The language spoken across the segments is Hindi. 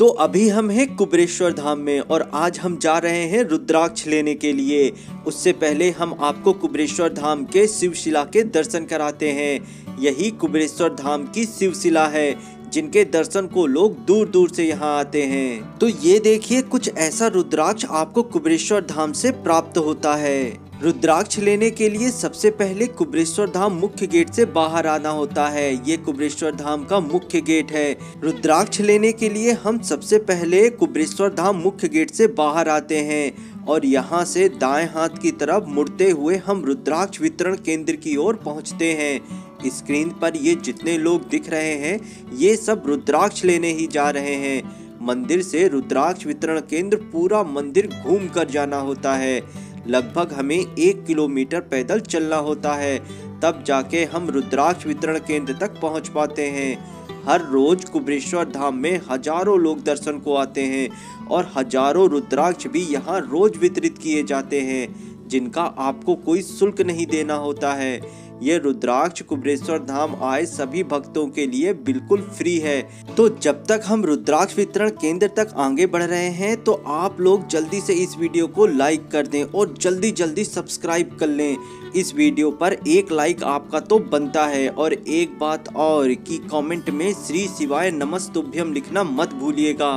तो अभी हम हैं कुबेरेश्वर धाम में और आज हम जा रहे हैं रुद्राक्ष लेने के लिए। उससे पहले हम आपको कुबेरेश्वर धाम के शिवशिला के दर्शन कराते हैं। यही कुबेरेश्वर धाम की शिवशिला है जिनके दर्शन को लोग दूर दूर से यहाँ आते हैं। तो ये देखिए, कुछ ऐसा रुद्राक्ष आपको कुबेरेश्वर धाम से प्राप्त होता है। रुद्राक्ष लेने के लिए सबसे पहले कुबेरेश्वर धाम मुख्य गेट से बाहर आना होता है। ये कुबेरेश्वर धाम का मुख्य गेट है। रुद्राक्ष लेने के लिए हम सबसे पहले कुबेरेश्वर धाम मुख्य गेट से बाहर आते हैं और यहाँ से दाएं हाथ की तरफ मुड़ते हुए हम रुद्राक्ष वितरण केंद्र की ओर पहुँचते हैं। स्क्रीन पर ये जितने लोग दिख रहे हैं ये सब रुद्राक्ष लेने ही जा रहे हैं। मंदिर से रुद्राक्ष वितरण केंद्र पूरा मंदिर घूम कर जाना होता है। लगभग हमें 1 किलोमीटर पैदल चलना होता है, तब जाके हम रुद्राक्ष वितरण केंद्र तक पहुंच पाते हैं। हर रोज कुबेरेश्वर धाम में हजारों लोग दर्शन को आते हैं और हजारों रुद्राक्ष भी यहाँ रोज वितरित किए जाते हैं, जिनका आपको कोई शुल्क नहीं देना होता है। ये रुद्राक्ष कुबेरेश्वर धाम आए सभी भक्तों के लिए बिल्कुल फ्री है। तो जब तक हम रुद्राक्ष वितरण केंद्र तक आगे बढ़ रहे हैं तो आप लोग जल्दी से इस वीडियो को लाइक कर दें और जल्दी जल्दी सब्सक्राइब कर लें। इस वीडियो पर 1 लाइक आपका तो बनता है। और एक बात और कि कमेंट में श्री शिवाय नमस्तुभ्यम लिखना मत भूलिएगा।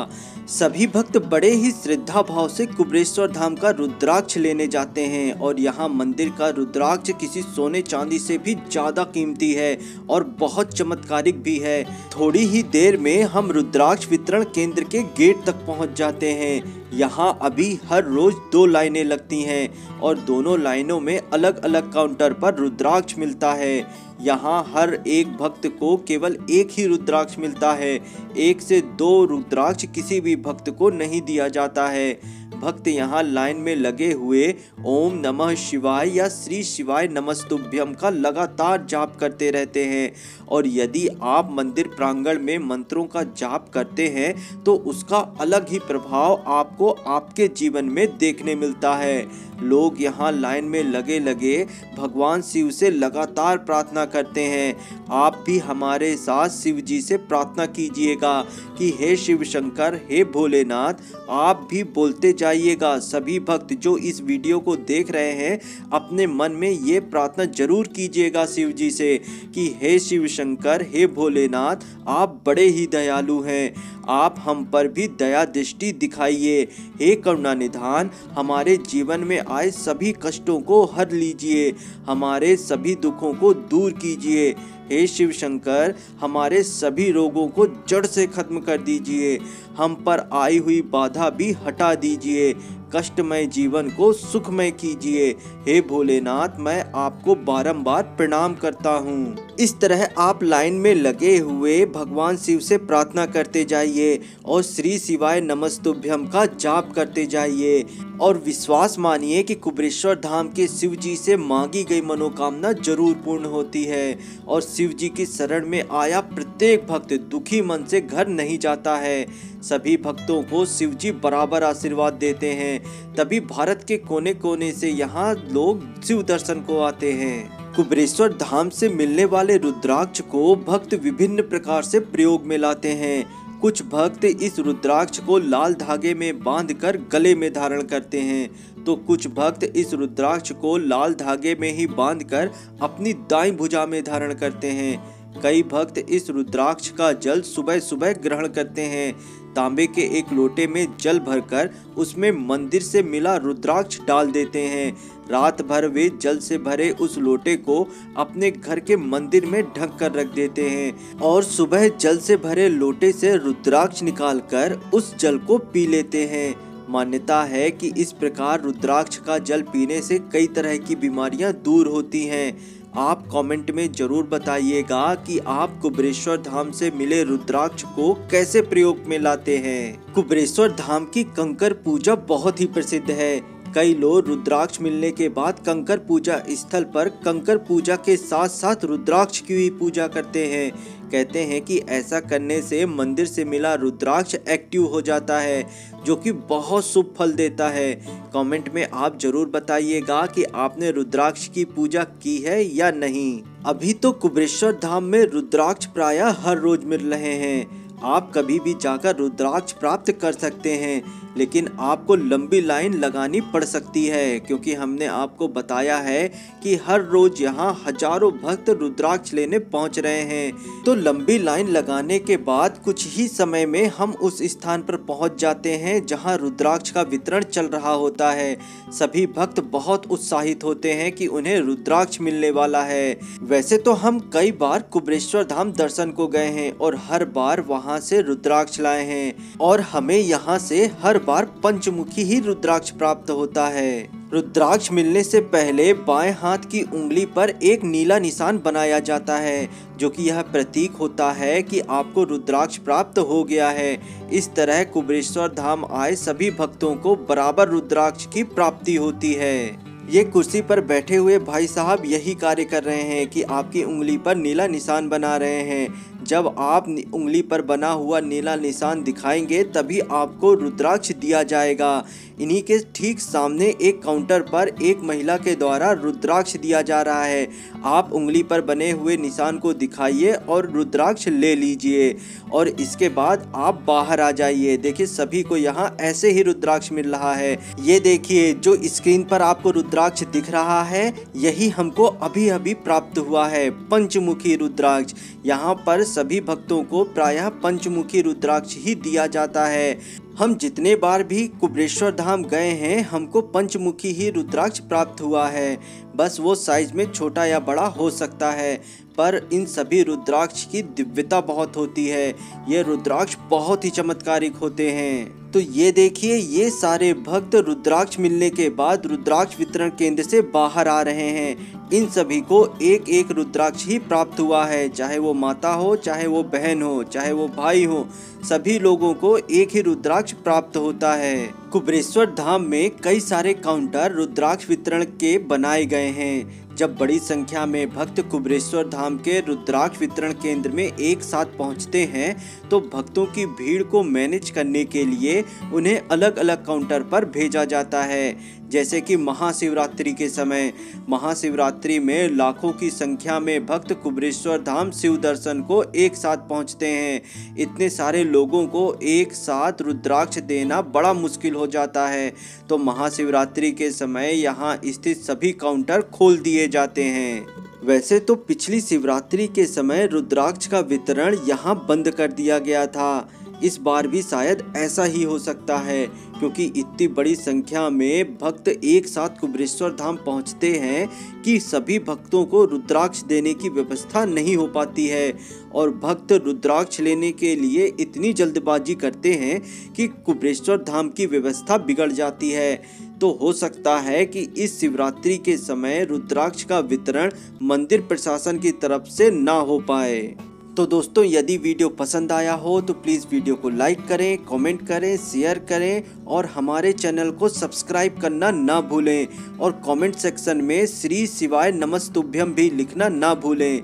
सभी भक्त बड़े ही श्रद्धा भाव से कुबेरेश्वर धाम का रुद्राक्ष लेने जाते हैं और यहाँ मंदिर का रुद्राक्ष किसी सोने चांदी से भी ज्यादा कीमती है और बहुत चमत्कारिक भी है। थोड़ी ही देर में हम रुद्राक्ष वितरण केंद्र के गेट तक पहुँच जाते हैं। यहाँ अभी हर रोज 2 लाइनें लगती हैं और दोनों लाइनों में अलग अलग काउंटर पर रुद्राक्ष मिलता है। यहाँ हर एक भक्त को केवल 1 ही रुद्राक्ष मिलता है। 1 से 2 रुद्राक्ष किसी भी भक्त को नहीं दिया जाता है। भक्त यहाँ लाइन में लगे हुए ओम नमः शिवाय या श्री शिवाय नमस्तुभ्यम का लगातार जाप करते रहते हैं और यदि आप मंदिर प्रांगण में मंत्रों का जाप करते हैं तो उसका अलग ही प्रभाव आपको आपके जीवन में देखने मिलता है। लोग यहाँ लाइन में लगे लगे भगवान शिव से लगातार प्रार्थना करते हैं। आप भी हमारे साथ शिव जी से प्रार्थना कीजिएगा कि हे शिव शंकर, हे भोलेनाथ। आप भी बोलते जाइएगा। सभी भक्त जो इस वीडियो को देख रहे हैं अपने मन में ये प्रार्थना जरूर कीजिएगा शिव जी से कि हे शिव शंकर, हे भोलेनाथ, आप बड़े ही दयालु हैं। आप हम पर भी दया दृष्टि दिखाइए। हे करुणा निधान, हमारे जीवन में आए सभी कष्टों को हर लीजिए, हमारे सभी दुखों को दूर कीजिए। हे शिव शंकर, हमारे सभी रोगों को जड़ से खत्म कर दीजिए। हम पर आई हुई बाधा भी हटा दीजिए। कष्टमय जीवन को सुखमय कीजिए। हे भोलेनाथ, मैं आपको बारंबार प्रणाम करता हूँ। इस तरह आप लाइन में लगे हुए भगवान शिव से प्रार्थना करते जाइए और श्री शिवाय नमस्तुभ्यम का जाप करते जाइए और विश्वास मानिए कि कुबेरेश्वर धाम के शिव जी से मांगी गई मनोकामना जरूर पूर्ण होती है और शिव जी की शरण में आया प्रत्येक भक्त दुखी मन से घर नहीं जाता है। सभी भक्तों को शिव जी बराबर आशीर्वाद देते हैं, तभी भारत के कोने कोने से यहाँ लोग शिव दर्शन को आते हैं। कुबेरेश्वर धाम से मिलने वाले रुद्राक्ष को भक्त विभिन्न प्रकार से प्रयोग में लाते हैं। कुछ भक्त इस रुद्राक्ष को लाल धागे में बांधकर गले में धारण करते हैं तो कुछ भक्त इस रुद्राक्ष को लाल धागे में ही बांधकर अपनी दाईं भुजा में धारण करते हैं। कई भक्त इस रुद्राक्ष का जल सुबह सुबह ग्रहण करते हैं। तांबे के एक लोटे में जल भरकर उसमें मंदिर से मिला रुद्राक्ष डाल देते हैं। रात भर वे जल से भरे उस लोटे को अपने घर के मंदिर में ढक कर रख देते हैं और सुबह जल से भरे लोटे से रुद्राक्ष निकालकर उस जल को पी लेते हैं। मान्यता है कि इस प्रकार रुद्राक्ष का जल पीने से कई तरह की बीमारियां दूर होती हैं। आप कमेंट में जरूर बताइएगा कि आप कुबेरेश्वर धाम से मिले रुद्राक्ष को कैसे प्रयोग में लाते हैं। कुबेरेश्वर धाम की कंकर पूजा बहुत ही प्रसिद्ध है। कई लोग रुद्राक्ष मिलने के बाद कंकर पूजा स्थल पर कंकर पूजा के साथ साथ रुद्राक्ष की भी पूजा करते हैं। कहते हैं कि ऐसा करने से मंदिर से मिला रुद्राक्ष एक्टिव हो जाता है, जो कि बहुत शुभ फल देता है। कमेंट में आप जरूर बताइएगा कि आपने रुद्राक्ष की पूजा की है या नहीं। अभी तो कुबेरेश्वर धाम में रुद्राक्ष प्रायः हर रोज मिल रहे हैं। आप कभी भी जाकर रुद्राक्ष प्राप्त कर सकते हैं, लेकिन आपको लंबी लाइन लगानी पड़ सकती है, क्योंकि हमने आपको बताया है कि हर रोज यहाँ हजारों भक्त रुद्राक्ष लेने पहुँच रहे हैं। तो लंबी लाइन लगाने के बाद कुछ ही समय में हम उस स्थान पर पहुँच जाते हैं जहाँ रुद्राक्ष का वितरण चल रहा होता है। सभी भक्त बहुत उत्साहित होते हैं कि उन्हें रुद्राक्ष मिलने वाला है। वैसे तो हम कई बार कुबेरेश्वर धाम दर्शन को गए हैं और हर बार वहाँ से रुद्राक्ष लाए हैं, और हमें यहाँ से हर बार पंचमुखी ही रुद्राक्ष प्राप्त होता है। रुद्राक्ष मिलने से पहले बाएं हाथ की उंगली पर एक नीला निशान बनाया जाता है, जो कि यह प्रतीक होता है कि आपको रुद्राक्ष प्राप्त हो गया है। इस तरह कुबेरेश्वर धाम आए सभी भक्तों को बराबर रुद्राक्ष की प्राप्ति होती है। ये कुर्सी पर बैठे हुए भाई साहब यही कार्य कर रहे हैं कि आपकी उंगली पर नीला निशान बना रहे हैं। जब आप उंगली पर बना हुआ नीला निशान दिखाएंगे तभी आपको रुद्राक्ष दिया जाएगा। इन्हीं के ठीक सामने एक काउंटर पर एक महिला के द्वारा रुद्राक्ष दिया जा रहा है। आप उंगली पर बने हुए निशान को दिखाइए और रुद्राक्ष ले लीजिए, और इसके बाद आप बाहर आ जाइए। देखिए सभी को यहाँ ऐसे ही रुद्राक्ष मिल रहा है। ये देखिए जो स्क्रीन पर आपको रुद्राक्ष दिख रहा है, यही हमको अभी अभी प्राप्त हुआ है, पंचमुखी रुद्राक्ष। यहाँ पर सभी भक्तों को प्रायः पंचमुखी रुद्राक्ष ही दिया जाता है। हम जितने बार भी कुबेरेश्वर धाम गए हैं, हमको पंचमुखी ही रुद्राक्ष प्राप्त हुआ है। बस वो साइज में छोटा या बड़ा हो सकता है, पर इन सभी रुद्राक्ष की दिव्यता बहुत होती है। ये रुद्राक्ष बहुत ही चमत्कारिक होते हैं। तो ये देखिए, ये सारे भक्त रुद्राक्ष मिलने के बाद रुद्राक्ष वितरण केंद्र से बाहर आ रहे हैं। इन सभी को एक एक रुद्राक्ष ही प्राप्त हुआ है, चाहे वो माता हो, चाहे वो बहन हो, चाहे वो भाई हो, सभी लोगों को एक ही रुद्राक्ष प्राप्त होता है। कुबेरेश्वर धाम में कई सारे काउंटर रुद्राक्ष वितरण के बनाए गए हैं। जब बड़ी संख्या में भक्त कुबेरेश्वर धाम के रुद्राक्ष वितरण केंद्र में एक साथ पहुंचते हैं, तो भक्तों की भीड़ को मैनेज करने के लिए उन्हें अलग अलग काउंटर पर भेजा जाता है। जैसे कि महाशिवरात्रि के समय, महाशिवरात्रि में लाखों की संख्या में भक्त कुबेरेश्वर धाम शिव दर्शन को एक साथ पहुंचते हैं। इतने सारे लोगों को एक साथ रुद्राक्ष देना बड़ा मुश्किल हो जाता है, तो महाशिवरात्रि के समय यहाँ स्थित सभी काउंटर खोल दिए जाते हैं। वैसे तो पिछली शिवरात्रि के समय रुद्राक्ष का वितरण यहाँ बंद कर दिया गया था। इस बार भी शायद ऐसा ही हो सकता है, क्योंकि इतनी बड़ी संख्या में भक्त एक साथ कुबेरेश्वर धाम पहुंचते हैं कि सभी भक्तों को रुद्राक्ष देने की व्यवस्था नहीं हो पाती है, और भक्त रुद्राक्ष लेने के लिए इतनी जल्दबाजी करते हैं कि कुबेरेश्वर धाम की व्यवस्था बिगड़ जाती है। तो हो सकता है कि इस शिवरात्रि के समय रुद्राक्ष का वितरण मंदिर प्रशासन की तरफ से ना हो पाए। तो दोस्तों, यदि वीडियो पसंद आया हो तो प्लीज़ वीडियो को लाइक करें, कमेंट करें, शेयर करें, और हमारे चैनल को सब्सक्राइब करना ना भूलें, और कमेंट सेक्शन में श्री शिवाय नमस्तुभ्यम भी लिखना ना भूलें।